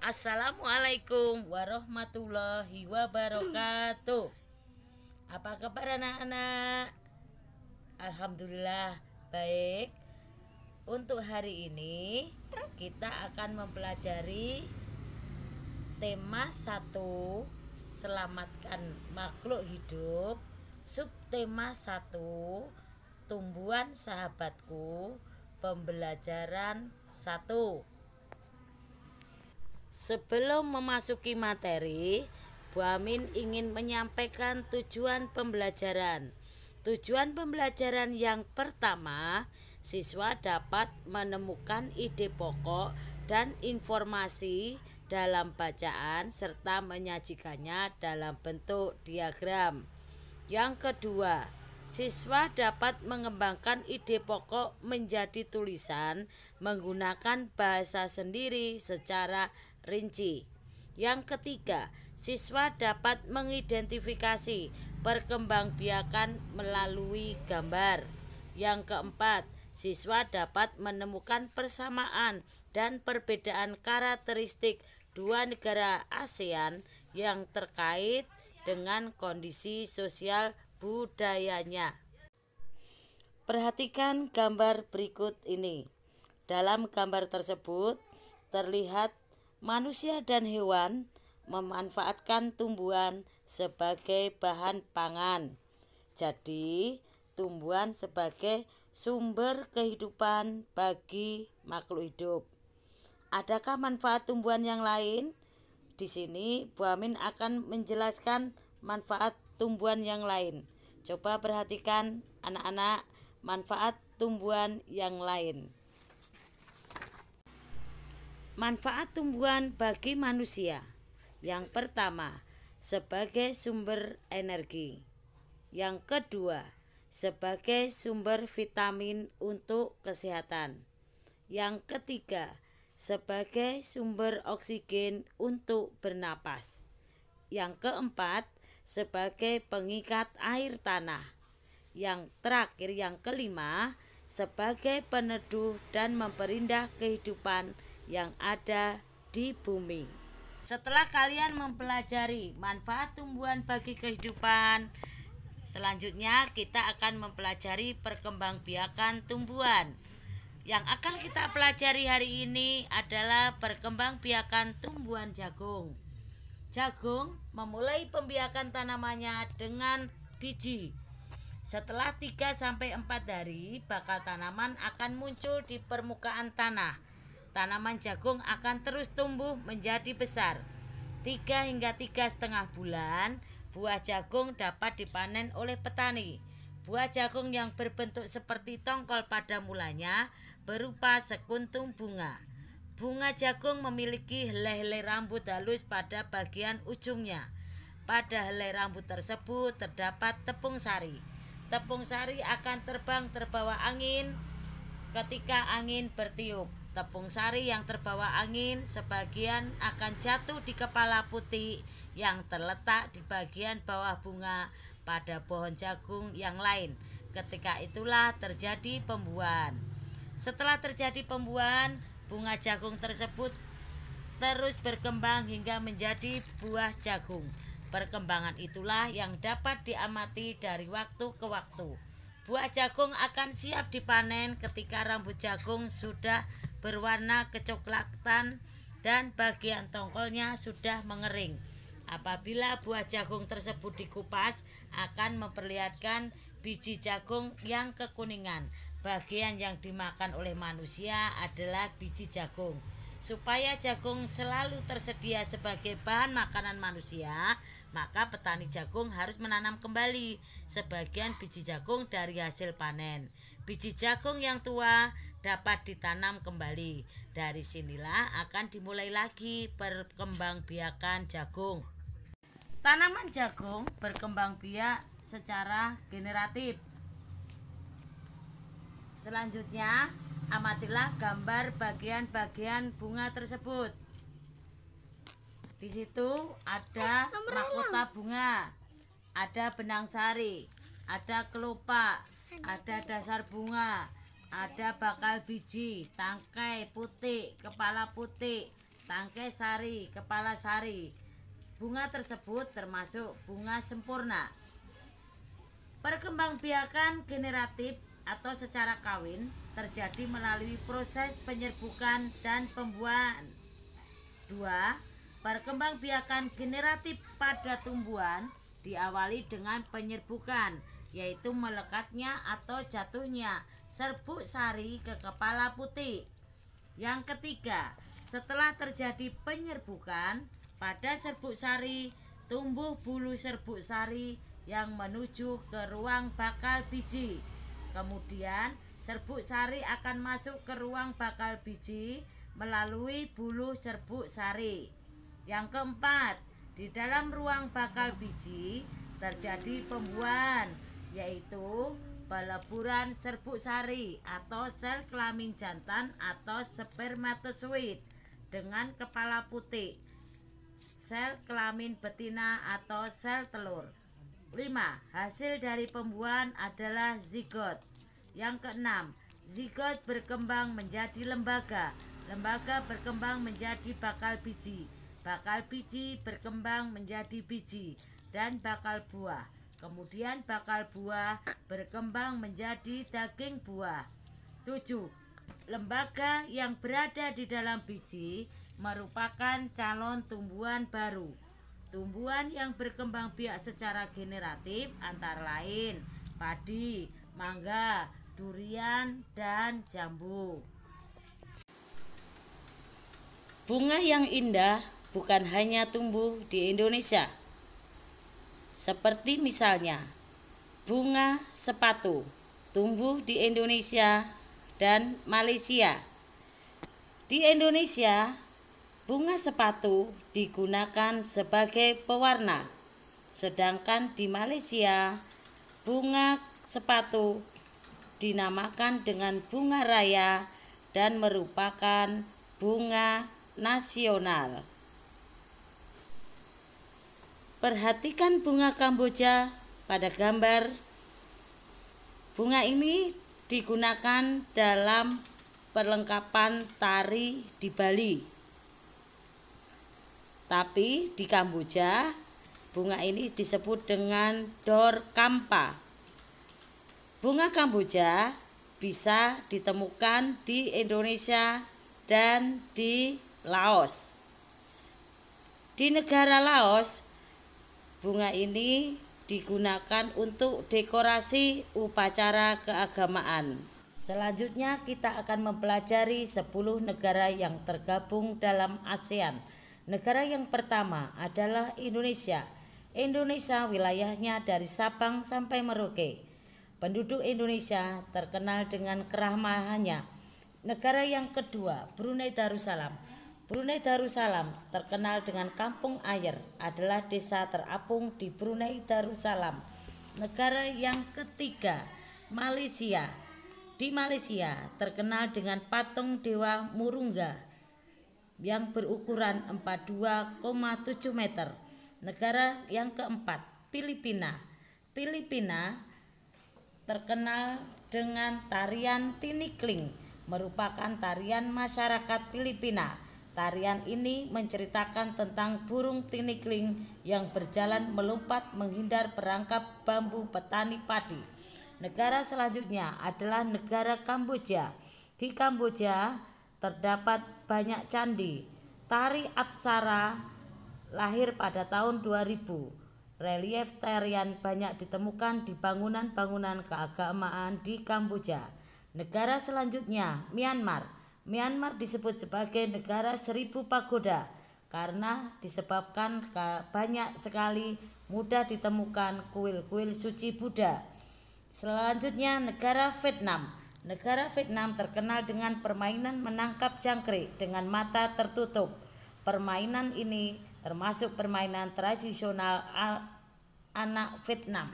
Assalamualaikum warahmatullahi wabarakatuh. Apa kabar anak-anak? Alhamdulillah baik. Untuk hari ini kita akan mempelajari tema 1, selamatkan makhluk hidup. Subtema 1, tumbuhan sahabatku. Pembelajaran 1. Sebelum memasuki materi, Bu Amin ingin menyampaikan tujuan pembelajaran. Tujuan pembelajaran yang pertama, siswa dapat menemukan ide pokok dan informasi dalam bacaan serta menyajikannya dalam bentuk diagram. Yang kedua, siswa dapat mengembangkan ide pokok menjadi tulisan menggunakan bahasa sendiri secara rinci. Yang ketiga, siswa dapat mengidentifikasi perkembangbiakan melalui gambar. Yang keempat, siswa dapat menemukan persamaan dan perbedaan karakteristik dua negara ASEAN yang terkait dengan kondisi sosial budayanya. Perhatikan gambar berikut ini. Dalam gambar tersebut terlihat manusia dan hewan memanfaatkan tumbuhan sebagai bahan pangan. Jadi, tumbuhan sebagai sumber kehidupan bagi makhluk hidup. Adakah manfaat tumbuhan yang lain? Di sini Bu Amin akan menjelaskan manfaat tumbuhan yang lain. Coba perhatikan anak-anak manfaat tumbuhan yang lain. Manfaat tumbuhan bagi manusia. Yang pertama, sebagai sumber energi. Yang kedua, sebagai sumber vitamin untuk kesehatan. Yang ketiga, sebagai sumber oksigen untuk bernapas. Yang keempat, sebagai pengikat air tanah. Yang terakhir, yang kelima, sebagai peneduh dan memperindah kehidupan yang ada di bumi. Setelah kalian mempelajari manfaat tumbuhan bagi kehidupan, selanjutnya kita akan mempelajari perkembangbiakan tumbuhan. Yang akan kita pelajari hari ini adalah perkembangbiakan tumbuhan jagung. Jagung memulai pembiakan tanamannya dengan biji. Setelah 3-4 hari, bakal tanaman akan muncul di permukaan tanah. Tanaman jagung akan terus tumbuh menjadi besar. 3 hingga 3,5 bulan, buah jagung dapat dipanen oleh petani. Buah jagung yang berbentuk seperti tongkol pada mulanya berupa sekuntum bunga. Bunga jagung memiliki helai-helai rambut halus pada bagian ujungnya. Pada helai rambut tersebut terdapat tepung sari. Tepung sari akan terbang terbawa angin ketika angin bertiup. Tepung sari yang terbawa angin sebagian akan jatuh di kepala putih yang terletak di bagian bawah bunga pada pohon jagung yang lain. Ketika itulah terjadi pembuahan. Setelah terjadi pembuahan, bunga jagung tersebut terus berkembang hingga menjadi buah jagung. Perkembangan itulah yang dapat diamati dari waktu ke waktu. Buah jagung akan siap dipanen ketika rambut jagung sudah berwarna kecoklatan dan bagian tongkolnya sudah mengering. Apabila buah jagung tersebut dikupas, akan memperlihatkan biji jagung yang kekuningan. Bagian yang dimakan oleh manusia adalah biji jagung. Supaya jagung selalu tersedia sebagai bahan makanan manusia, maka petani jagung harus menanam kembali sebagian biji jagung dari hasil panen. Biji jagung yang tua dapat ditanam kembali. Dari sinilah akan dimulai lagi perkembangbiakan jagung. Tanaman jagung berkembang biak secara generatif. Selanjutnya, amatilah gambar bagian-bagian bunga tersebut. Di situ ada mahkota bunga, ada benang sari, ada kelopak, ada dasar bunga, ada bakal biji, tangkai putih, kepala putih, tangkai sari, kepala sari. Bunga tersebut termasuk bunga sempurna. Perkembangbiakan generatif atau secara kawin terjadi melalui proses penyerbukan dan pembuahan. 2. Perkembangbiakan generatif pada tumbuhan diawali dengan penyerbukan, yaitu melekatnya atau jatuhnya serbuk sari ke kepala putih. Yang ketiga, setelah terjadi penyerbukan pada serbuk sari, tumbuh bulu serbuk sari yang menuju ke ruang bakal biji. Kemudian serbuk sari akan masuk ke ruang bakal biji melalui bulu serbuk sari. Yang keempat, di dalam ruang bakal biji terjadi pembuahan, yaitu peleburan serbuk sari atau sel kelamin jantan atau spermatozoid dengan kepala putih, sel kelamin betina atau sel telur. 5. Hasil dari pembuahan adalah zigot. Yang keenam, zigot berkembang menjadi lembaga, lembaga berkembang menjadi bakal biji, bakal biji berkembang menjadi biji dan bakal buah. Kemudian bakal buah berkembang menjadi daging buah. 7. Lembaga yang berada di dalam biji merupakan calon tumbuhan baru. Tumbuhan yang berkembang biak secara generatif antara lain padi, mangga, durian, dan jambu. Bunga yang indah bukan hanya tumbuh di Indonesia, seperti misalnya bunga sepatu tumbuh di Indonesia dan Malaysia. Di Indonesia, bunga sepatu digunakan sebagai pewarna, sedangkan di Malaysia, bunga sepatu dinamakan dengan bunga raya dan merupakan bunga nasional. Perhatikan bunga Kamboja pada gambar. Bunga ini digunakan dalam perlengkapan tari di Bali. Tapi di Kamboja, bunga ini disebut dengan dor kampa. Bunga Kamboja bisa ditemukan di Indonesia dan di Laos. Di negara Laos, bunga ini digunakan untuk dekorasi upacara keagamaan. Selanjutnya kita akan mempelajari 10 negara yang tergabung dalam ASEAN. Negara yang pertama adalah Indonesia. Indonesia wilayahnya dari Sabang sampai Merauke. Penduduk Indonesia terkenal dengan keramahannya. Negara yang kedua, Brunei Darussalam. Brunei Darussalam terkenal dengan kampung air, adalah desa terapung di Brunei Darussalam. Negara yang ketiga, Malaysia. Di Malaysia terkenal dengan patung Dewa Murungga yang berukuran 42,7 meter. Negara yang keempat, Filipina. Filipina terkenal dengan tarian tinikling, merupakan tarian masyarakat Filipina. Tarian ini menceritakan tentang burung tinikling yang berjalan melompat menghindar perangkap bambu petani padi. Negara selanjutnya adalah negara Kamboja. Di Kamboja terdapat banyak candi. Tari Apsara lahir pada tahun 2000. Relief tarian banyak ditemukan di bangunan-bangunan keagamaan di Kamboja. Negara selanjutnya, Myanmar. Myanmar disebut sebagai negara 1000 pagoda karena disebabkan banyak sekali mudah ditemukan kuil-kuil suci Buddha. Selanjutnya, negara Vietnam. Negara Vietnam terkenal dengan permainan menangkap jangkrik dengan mata tertutup. Permainan ini termasuk permainan tradisional anak Vietnam.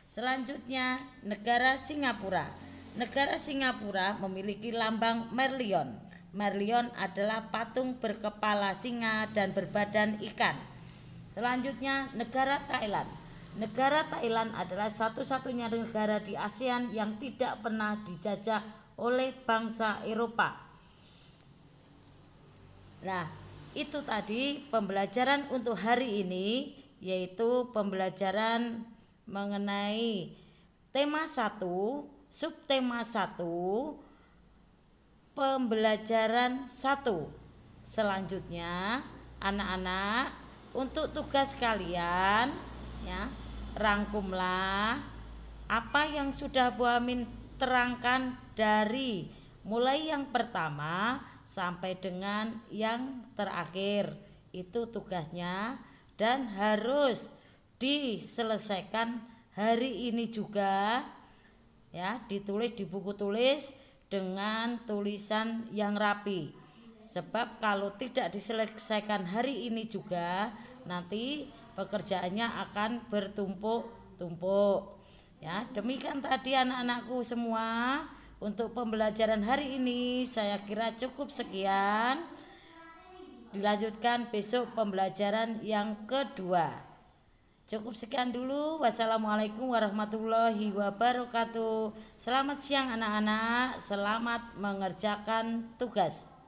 Selanjutnya, negara Singapura. Negara Singapura memiliki lambang Merlion. Merlion adalah patung berkepala singa dan berbadan ikan. Selanjutnya, negara Thailand. Negara Thailand adalah satu-satunya negara di ASEAN yang tidak pernah dijajah oleh bangsa Eropa. Nah, Itu tadi pembelajaran untuk hari ini, yaitu pembelajaran mengenai tema 1, subtema 1, pembelajaran 1. Selanjutnya anak-anak, untuk tugas kalian ya, rangkumlah apa yang sudah Bu Amin terangkan dari mulai yang pertama sampai dengan yang terakhir. Itu tugasnya dan harus diselesaikan hari ini juga ya, ditulis di buku tulis dengan tulisan yang rapi. Sebab kalau tidak diselesaikan hari ini juga, nanti pekerjaannya akan bertumpuk-tumpuk. Ya, demikian tadi anak-anakku semua untuk pembelajaran hari ini. Saya kira cukup sekian. Dilanjutkan besok pembelajaran yang kedua. Cukup sekian dulu. Wassalamualaikum warahmatullahi wabarakatuh. Selamat siang anak-anak. Selamat mengerjakan tugas.